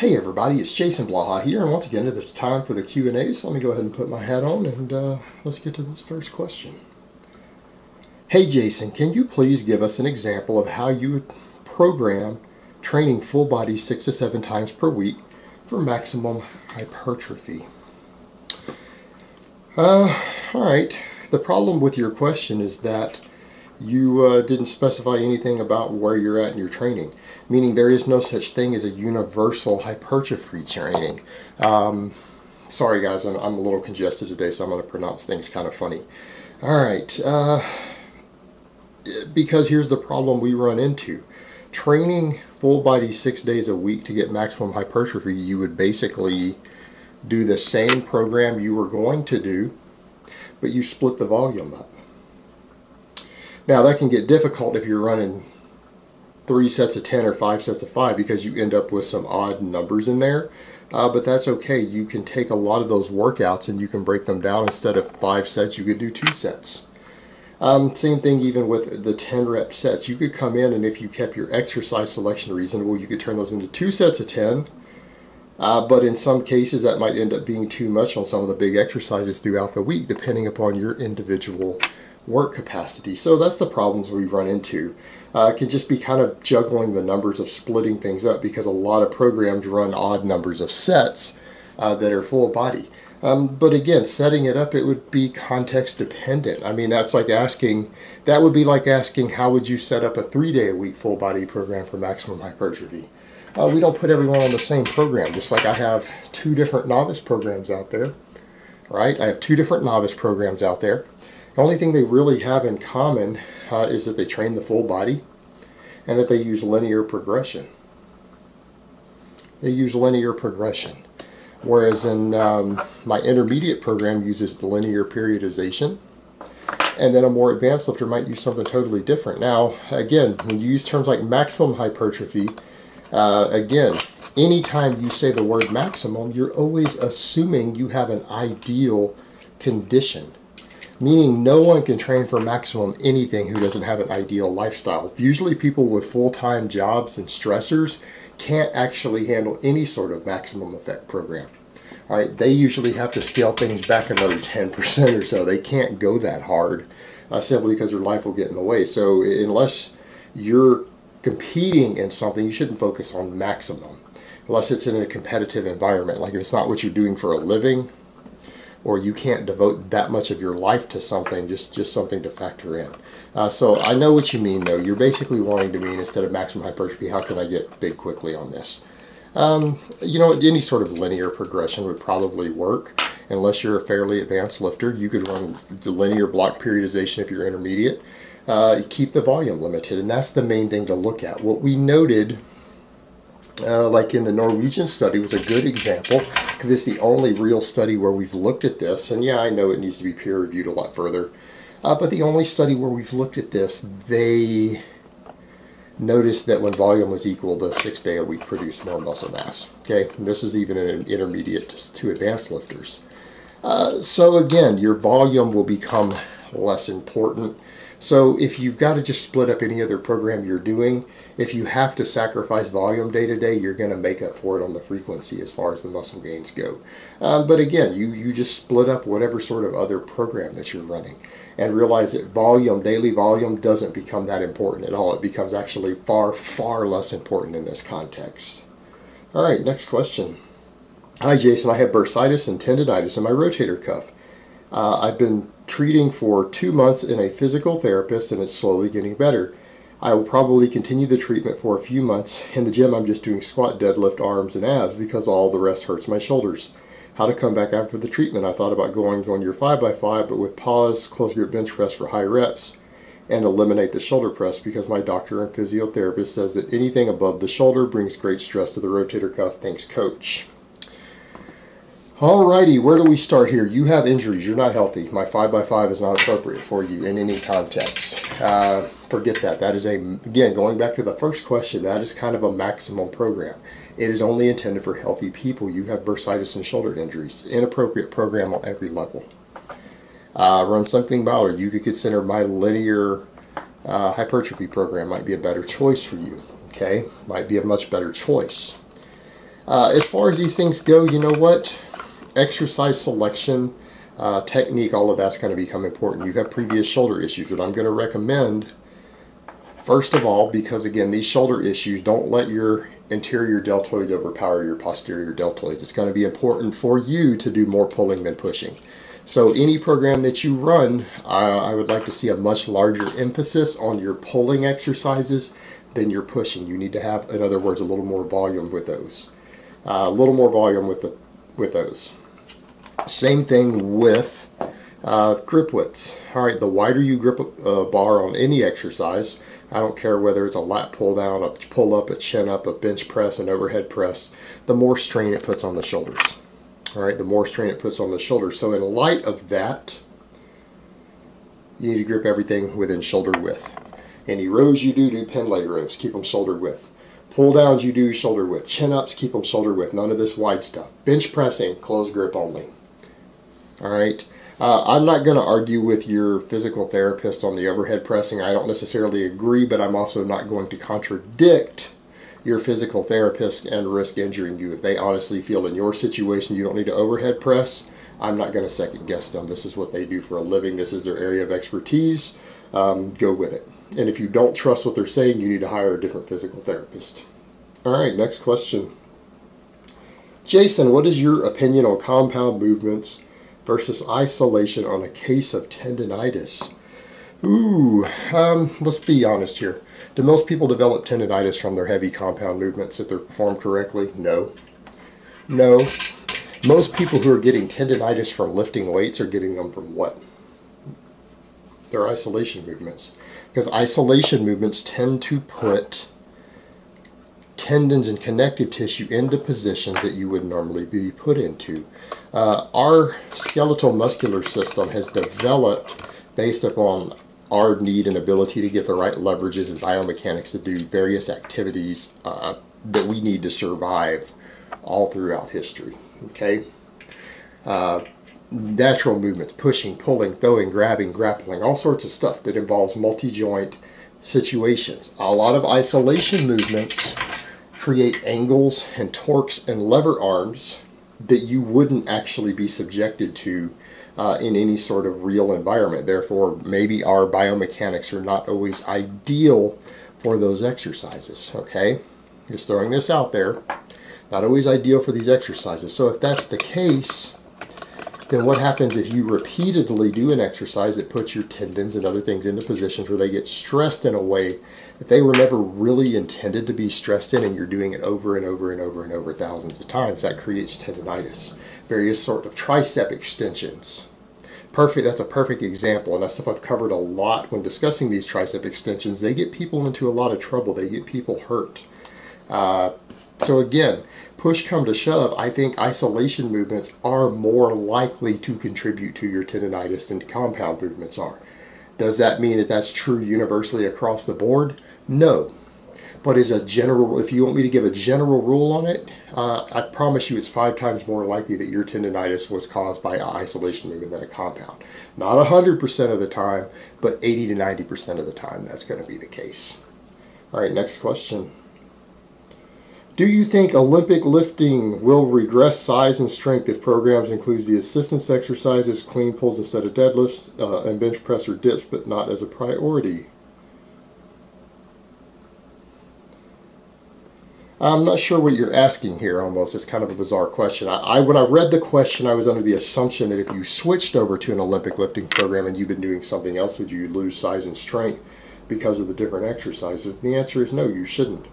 Hey everybody, it's Jason Blaha here, and once again it is time for the Q&As. Let me go ahead and put my hat on and let's get to this first question. Hey Jason, can you please give us an example of how you would program training full body 6 to 7 times per week for maximum hypertrophy? Alright, the problem with your question is that you didn't specify anything about where you're at in your training, meaning there is no such thing as a universal hypertrophy training. Sorry guys, I'm a little congested today, so I'm going to pronounce things kind of funny. Alright, because here's the problem we run into. Training full body 6 days a week to get maximum hypertrophy, you would basically do the same program you were going to do, but you split the volume up. Now that can get difficult if you're running 3 sets of 10 or 5 sets of 5 because you end up with some odd numbers in there. But that's okay. You can take a lot of those workouts and you can break them down. Instead of 5 sets, you could do 2 sets. Same thing even with the 10 rep sets. You could come in and if you kept your exercise selection reasonable, you could turn those into 2 sets of 10. But in some cases that might end up being too much on some of the big exercises throughout the week depending upon your individual work capacity. So that's the problems we run into. It can just be kind of juggling the numbers of splitting things up because a lot of programs run odd numbers of sets that are full body. But again, setting it up, it would be context dependent. I mean, that would be like asking how would you set up a 3-day-a-week full body program for maximum hypertrophy. We don't put everyone on the same program, just like I have 2 different novice programs out there, right? I have 2 different novice programs out there. The only thing they really have in common is that they train the full body and that they use linear progression. They use linear progression. Whereas in my intermediate program uses the linear periodization, and then a more advanced lifter might use something totally different. Now, again, when you use terms like maximum hypertrophy, again, anytime you say the word maximum, you're always assuming you have an ideal condition. Meaning no one can train for maximum anything who doesn't have an ideal lifestyle. Usually people with full-time jobs and stressors can't actually handle any sort of maximum effect program. All right, they usually have to scale things back another 10% or so. They can't go that hard simply because their life will get in the way. So unless you're competing in something, you shouldn't focus on maximum. Unless it's in a competitive environment. Like if it's not what you're doing for a living, or you can't devote that much of your life to something, just something to factor in. So I know what you mean though. You're basically wanting to mean instead of maximum hypertrophy, how can I get big quickly on this? You know, any sort of linear progression would probably work. Unless you're a fairly advanced lifter, you could run the linear block periodization if you're intermediate. Keep the volume limited, and that's the main thing to look at. What we noted, like in the Norwegian study, was a good example, because it's the only real study where we've looked at this, and yeah, I know it needs to be peer-reviewed a lot further, but the only study where we've looked at this, they noticed that when volume was equal, the 6-day-a-week produced more muscle mass. Okay, and this is even in an intermediate to advanced lifters. So again, your volume will become less important. So if you've got to just split up any other program you're doing, if you have to sacrifice volume day to day, you're going to make up for it on the frequency as far as the muscle gains go. But again, you just split up whatever sort of other program that you're running and realize that volume, daily volume, doesn't become that important at all. It becomes actually far, far less important in this context. All right, next question. Hi Jason, I have bursitis and tendinitis in my rotator cuff. I've been treating for 2 months in a physical therapist and it's slowly getting better. I will probably continue the treatment for a few months. In the gym I'm just doing squat, deadlift, arms, and abs because all the rest hurts my shoulders. How to come back after the treatment? I thought about going your 5x5 but with pause, close grip bench press for high reps, and eliminate the shoulder press because my doctor and physiotherapist says that anything above the shoulder brings great stress to the rotator cuff. Thanks, coach. Alrighty, where do we start here? You have injuries. You're not healthy. My 5x5 is not appropriate for you in any context. Forget that. That is again, going back to the first question, that is kind of a maximum program. It is only intended for healthy people. You have bursitis and shoulder injuries. Inappropriate program on every level. Run something about it. You could consider my linear hypertrophy program might be a better choice for you. Okay, might be a much better choice. As far as these things go, you know what? Exercise selection, technique, all of that's going to become important. You have previous shoulder issues. What I'm going to recommend, first of all, because again, these shoulder issues, don't let your anterior deltoids overpower your posterior deltoids. It's going to be important for you to do more pulling than pushing. So any program that you run, I would like to see a much larger emphasis on your pulling exercises than your pushing. You need to have, in other words, a little more volume with those. A little more volume with those. Same thing with grip widths. All right, the wider you grip a bar on any exercise, I don't care whether it's a lat pull down, a pull up, a chin up, a bench press, an overhead press, the more strain it puts on the shoulders. All right, the more strain it puts on the shoulders. So in light of that, you need to grip everything within shoulder width. Any rows you do pin leg rows, keep them shoulder width. Pull downs you do shoulder width. Chin ups, keep them shoulder width. None of this wide stuff. Bench pressing, close grip only. All right. I'm not going to argue with your physical therapist on the overhead pressing. I don't necessarily agree, but I'm also not going to contradict your physical therapist and risk injuring you. If they honestly feel in your situation you don't need to overhead press, I'm not going to second guess them. This is what they do for a living. This is their area of expertise. Go with it. And if you don't trust what they're saying, you need to hire a different physical therapist. All right, next question. Jason, what is your opinion on compound movements versus isolation on a case of tendonitis? Ooh, let's be honest here. Do most people develop tendonitis from their heavy compound movements if they're performed correctly? No. No. Most people who are getting tendonitis from lifting weights are getting them from what? Their isolation movements. Because isolation movements tend to put tendons and connective tissue into positions that you would normally be put into. Our skeletal muscular system has developed based upon our need and ability to get the right leverages and biomechanics to do various activities that we need to survive all throughout history. Okay? Natural movements, pushing, pulling, throwing, grabbing, grappling, all sorts of stuff that involves multi-joint situations. A lot of isolation movements create angles and torques and lever arms that you wouldn't actually be subjected to in any sort of real environment. Therefore, maybe our biomechanics are not always ideal for those exercises. Okay? Just throwing this out there. Not always ideal for these exercises. So if that's the case, then what happens if you repeatedly do an exercise that puts your tendons and other things into positions where they get stressed in a way that they were never really intended to be stressed in, and you're doing it over and over and over and over thousands of times? That creates tendonitis. Various sort of tricep extensions. Perfect. That's a perfect example, and that's stuff I've covered a lot when discussing these tricep extensions. They get people into a lot of trouble. They get people hurt. So again, push come to shove, I think isolation movements are more likely to contribute to your tendonitis than compound movements are. Does that mean that that's true universally across the board? No. But as a general, if you want me to give a general rule on it, I promise you it's 5 times more likely that your tendonitis was caused by an isolation movement than a compound. Not 100% of the time, but 80 to 90% of the time that's going to be the case. All right, next question. Do you think Olympic lifting will regress size and strength if programs include the assistance exercises, clean pulls instead of deadlifts, and bench press or dips, but not as a priority? I'm not sure what you're asking here almost. It's kind of a bizarre question. When I read the question, I was under the assumption that if you switched over to an Olympic lifting program and you've been doing something else, would you lose size and strength because of the different exercises? And the answer is no, you shouldn't.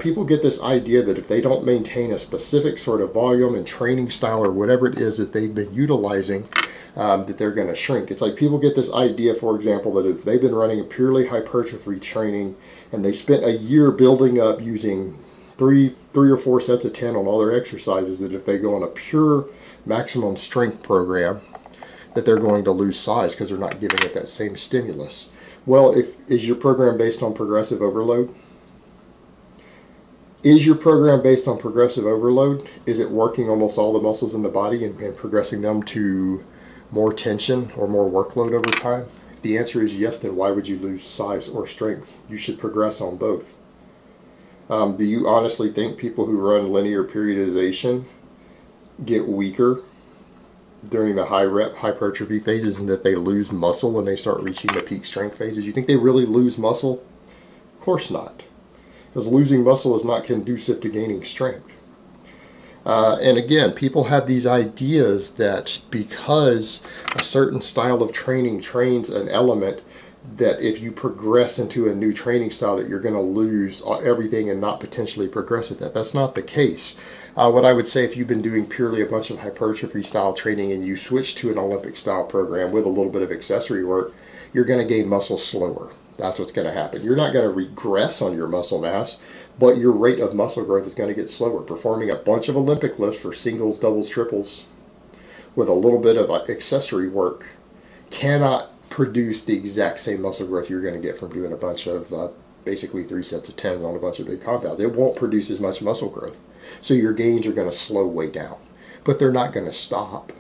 People get this idea that if they don't maintain a specific sort of volume and training style or whatever it is that they've been utilizing, that they're going to shrink. It's like people get this idea, for example, that if they've been running a purely hypertrophy training and they spent a year building up using three or four sets of 10 on all their exercises, that if they go on a pure maximum strength program, that they're going to lose size because they're not giving it that same stimulus. Well, is your program based on progressive overload? Is your program based on progressive overload? Is it working almost all the muscles in the body and progressing them to more tension or more workload over time? If the answer is yes, then why would you lose size or strength? You should progress on both. Do you honestly think people who run linear periodization get weaker during the high rep hypertrophy phases and that they lose muscle when they start reaching the peak strength phases? You think they really lose muscle? Of course not, because losing muscle is not conducive to gaining strength. And again, people have these ideas that because a certain style of training trains an element, that if you progress into a new training style that you're going to lose everything and not potentially progress at that. That's not the case. What I would say, if you've been doing purely a bunch of hypertrophy style training and you switch to an Olympic style program with a little bit of accessory work, you're going to gain muscle slower. That's what's going to happen. You're not going to regress on your muscle mass, but your rate of muscle growth is going to get slower. Performing a bunch of Olympic lifts for singles, doubles, triples with a little bit of accessory work cannot produce the exact same muscle growth you're going to get from doing a bunch of basically 3 sets of 10 on a bunch of big compounds. It won't produce as much muscle growth. So your gains are going to slow way down, but they're not going to stop.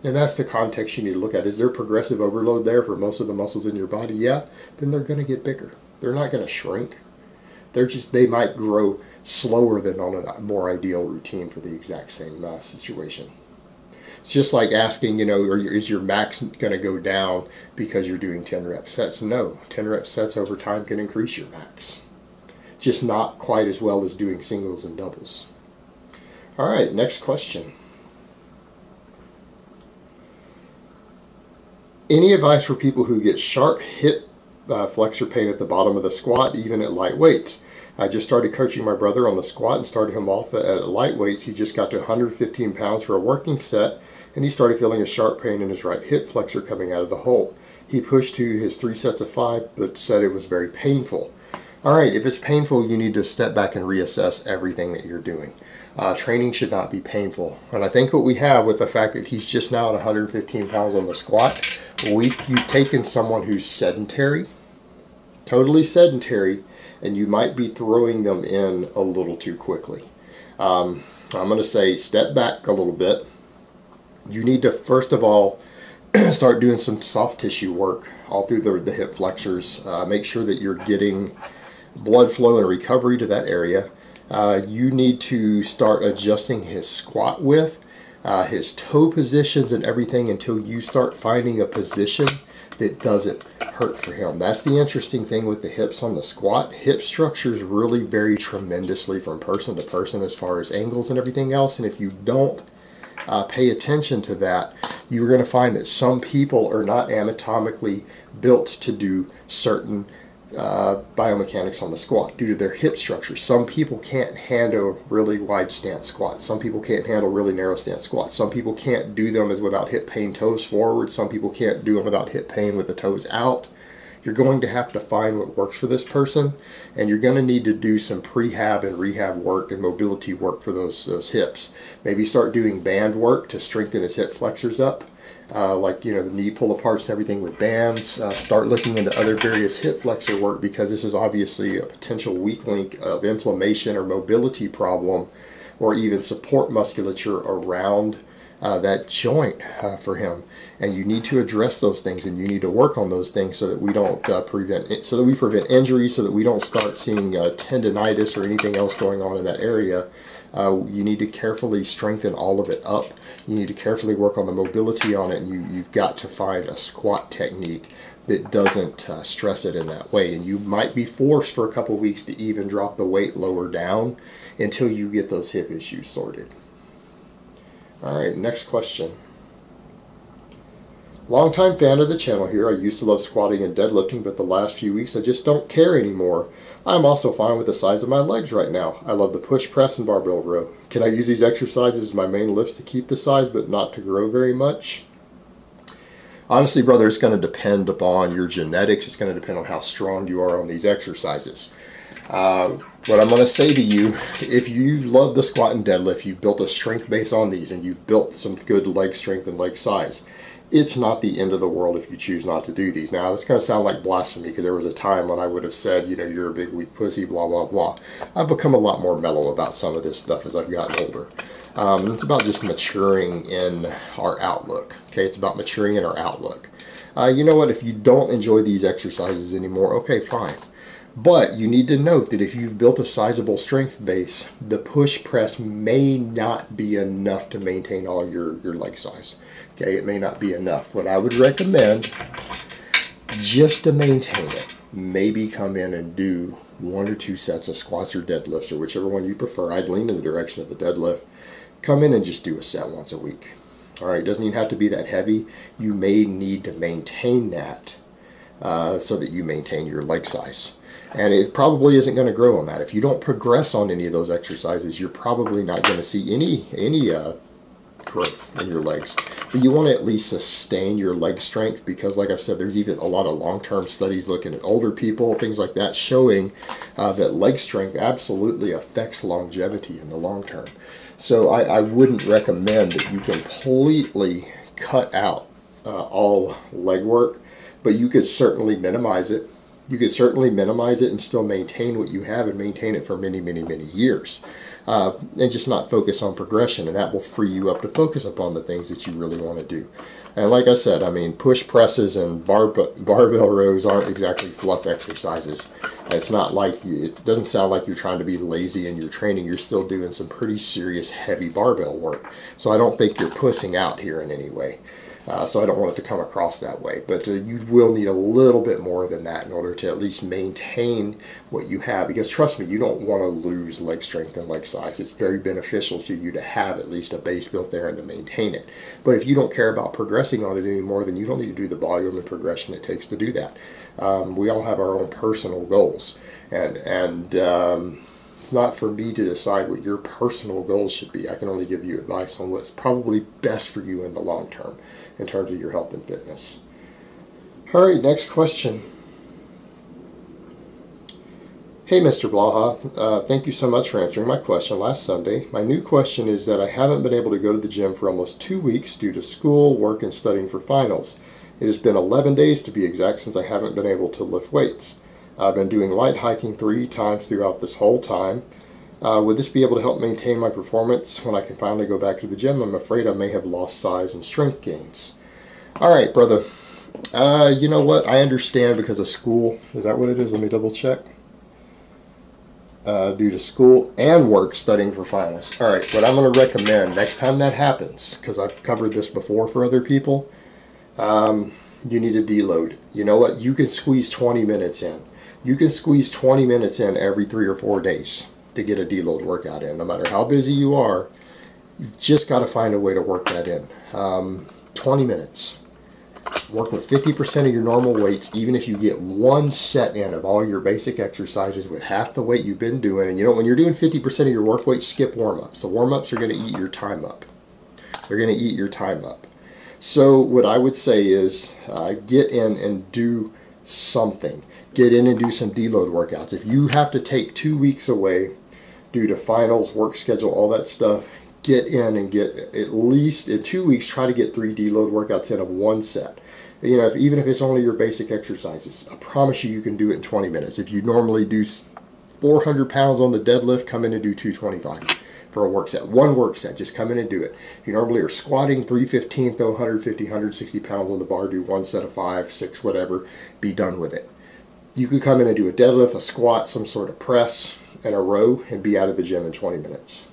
And that's the context you need to look at. Is there progressive overload there for most of the muscles in your body? Yeah, then they're going to get bigger. They're not going to shrink. They might grow slower than on a more ideal routine for the exact same situation. It's just like asking, is your max going to go down because you're doing 10 rep sets? No, 10 rep sets over time can increase your max. Just not quite as well as doing singles and doubles. All right, next question. Any advice for people who get sharp hip flexor pain at the bottom of the squat, even at light weights? I just started coaching my brother on the squat and started him off at light weights. He just got to 115 pounds for a working set, and he started feeling a sharp pain in his right hip flexor coming out of the hole. He pushed to his 3 sets of 5, but said it was very painful. All right, if it's painful, you need to step back and reassess everything that you're doing. Training should not be painful. And I think what we have with the fact that he's just now at 115 pounds on the squat, you've taken someone who's sedentary, totally sedentary, and you might be throwing them in a little too quickly. I'm going to say step back a little bit. You need to, first of all, start doing some soft tissue work all through the hip flexors. Make sure that you're getting blood flow and recovery to that area. You need to start adjusting his squat width, his toe positions and everything until you start finding a position that doesn't hurt for him. That's the interesting thing with the hips on the squat. Hip structures really vary tremendously from person to person as far as angles and everything else, and if you don't pay attention to that, you're going to find that some people are not anatomically built to do certain biomechanics on the squat due to their hip structure. Some people can't handle really wide stance squats. Some people can't handle really narrow stance squats. Some people can't do them as without hip pain toes forward. Some people can't do them without hip pain with the toes out. You're going to have to find what works for this person, and you're going to need to do some prehab and rehab work and mobility work for those hips. Maybe start doing band work to strengthen his hip flexors up. Like the knee pull aparts and everything with bands. Start looking into other various hip flexor work, because this is obviously a potential weak link of inflammation or mobility problem, or even support musculature around that joint for him. And you need to address those things, and you need to work on those things so that we don't prevent injury, so that we don't start seeing tendonitis or anything else going on in that area. You need to carefully strengthen all of it up. You need to carefully work on the mobility on it, and you've got to find a squat technique that doesn't stress it in that way. And you might be forced for a couple of weeks to even drop the weight lower down until you get those hip issues sorted. All right, next question. Longtime fan of the channel here. I used to love squatting and deadlifting, but the last few weeks I just don't care anymore. I'm also fine with the size of my legs right now. I love the push, press, and barbell row. Can I use these exercises as my main lifts to keep the size but not to grow very much? Honestly, brother, it's going to depend upon your genetics. It's going to depend on how strong you are on these exercises. What I'm going to say to you, if you love the squat and deadlift, you've built a strength base on these, and you've built some good leg strength and leg size, it's not the end of the world if you choose not to do these. Now, this is going to sound like blasphemy, because there was a time when I would have said, you're a big weak pussy, blah, blah, blah. I've become a lot more mellow about some of this stuff as I've gotten older. It's about just maturing in our outlook. Okay, it's about maturing in our outlook. You know what? If you don't enjoy these exercises anymore, okay, fine. But you need to note that if you've built a sizable strength base, the push press may not be enough to maintain all your leg size. Okay, it may not be enough. What I would recommend, just to maintain it, maybe come in and do 1 or 2 sets of squats or deadlifts, or whichever one you prefer. I'd lean in the direction of the deadlift. Come in and just do a set once a week. All right, it doesn't even have to be that heavy. You may need to maintain that so that you maintain your leg size. And it probably isn't going to grow on that. If you don't progress on any of those exercises, you're probably not going to see any growth in your legs. But you want to at least sustain your leg strength, because like I've said, there's even a lot of long-term studies looking at older people, things like that, showing that leg strength absolutely affects longevity in the long term. So I wouldn't recommend that you completely cut out all leg work, but you could certainly minimize it. You could certainly minimize it and still maintain what you have, and maintain it for many, many, many years. And just not focus on progression, and that will free you up to focus upon the things that you really want to do. And like I said, I mean, push presses and barbell rows aren't exactly fluff exercises. It's not like it doesn't sound like you're trying to be lazy in your training. You're still doing some pretty serious heavy barbell work. So I don't think you're pussing out here in any way. So I don't want it to come across that way. But you will need a little bit more than that in order to at least maintain what you have. Because trust me, you don't want to lose leg strength and leg size. It's very beneficial to you to have at least a base built there and to maintain it. But if you don't care about progressing on it anymore, then you don't need to do the volume and progression it takes to do that. We all have our own personal goals. And it's not for me to decide what your personal goals should be. I can only give you advice on what's probably best for you in the long term in terms of your health and fitness. All right, next question. Hey, Mr. Blaha, thank you so much for answering my question last Sunday. My new question is that I haven't been able to go to the gym for almost 2 weeks due to school, work, and studying for finals. It has been 11 days to be exact since I haven't been able to lift weights. I've been doing light hiking 3 times throughout this whole time. Would this be able to help maintain my performance when I can finally go back to the gym? I'm afraid I may have lost size and strength gains. All right, brother. You know what? I understand because of school. Is that what it is? Let me double check. Due to school and work, studying for finals. All right, what I'm going to recommend next time that happens, because I've covered this before for other people, you need to deload. You know what? You can squeeze 20 minutes in. You can squeeze 20 minutes in every 3 or 4 days to get a deload workout in. No matter how busy you are, you've just got to find a way to work that in. 20 minutes. Work with 50% of your normal weights, even if you get 1 set in of all your basic exercises with half the weight you've been doing. And you know, when you're doing 50% of your work weight, skip warm-ups. So warm-ups are going to eat your time up. They're going to eat your time up. So what I would say is get in and do something. Get in and do some deload workouts. If you have to take 2 weeks away due to finals, work schedule, all that stuff, get in and get at least in 2 weeks, try to get 3 deload workouts in of 1 set. You know, even if it's only your basic exercises, I promise you, you can do it in 20 minutes. If you normally do 400 pounds on the deadlift, come in and do 225 for a work set. 1 work set, just come in and do it. If you normally are squatting 315, throw 150, 160 pounds on the bar, do 1 set of 5, 6, whatever, be done with it. You could come in and do a deadlift, a squat, some sort of press, and a row, and be out of the gym in 20 minutes.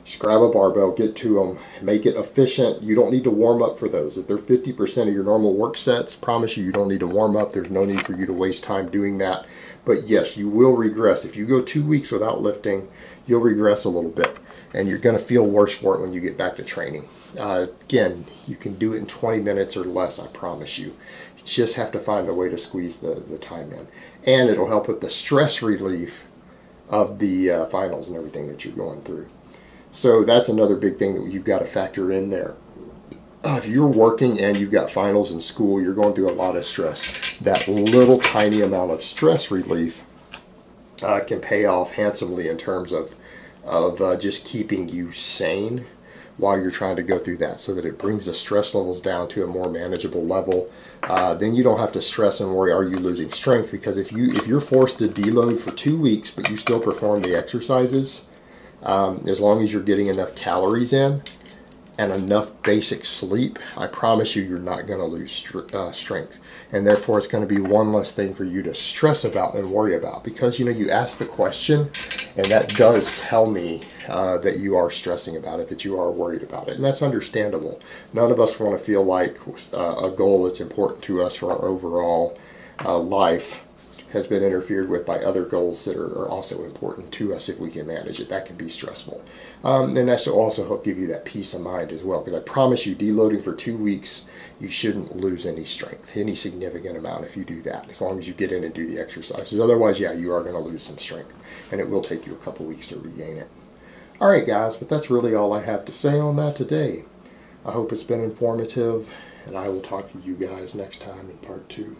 Just grab a barbell, get to them, make it efficient. You don't need to warm up for those. If they're 50% of your normal work sets, promise you, you don't need to warm up. There's no need for you to waste time doing that. But yes, you will regress. If you go 2 weeks without lifting, you'll regress a little bit. And you're going to feel worse for it when you get back to training. Again, you can do it in 20 minutes or less, I promise you. You just have to find a way to squeeze the time in. And it'll help with the stress relief of the finals and everything that you're going through. So that's another big thing that you've got to factor in there. If you're working and you've got finals in school, you're going through a lot of stress. That little tiny amount of stress relief can pay off handsomely in terms of just keeping you sane while you're trying to go through that, so that it brings the stress levels down to a more manageable level. Then you don't have to stress and worry, are you losing strength? Because if you're forced to deload for 2 weeks but you still perform the exercises, as long as you're getting enough calories in and enough basic sleep, I promise you, you're not going to lose strength. And therefore, it's going to be one less thing for you to stress about and worry about. Because, you know, you ask the question, and that does tell me that you are stressing about it, that you are worried about it. And that's understandable. None of us want to feel like a goal that's important to us for our overall life has been interfered with by other goals that are also important to us if we can manage it. That can be stressful. And that should also help give you that peace of mind as well. Because I promise you, deloading for 2 weeks, you shouldn't lose any strength, any significant amount if you do that, as long as you get in and do the exercises. Otherwise, yeah, you are going to lose some strength, and it will take you a couple weeks to regain it. All right, guys, but that's really all I have to say on that today. I hope it's been informative, and I will talk to you guys next time in part 2.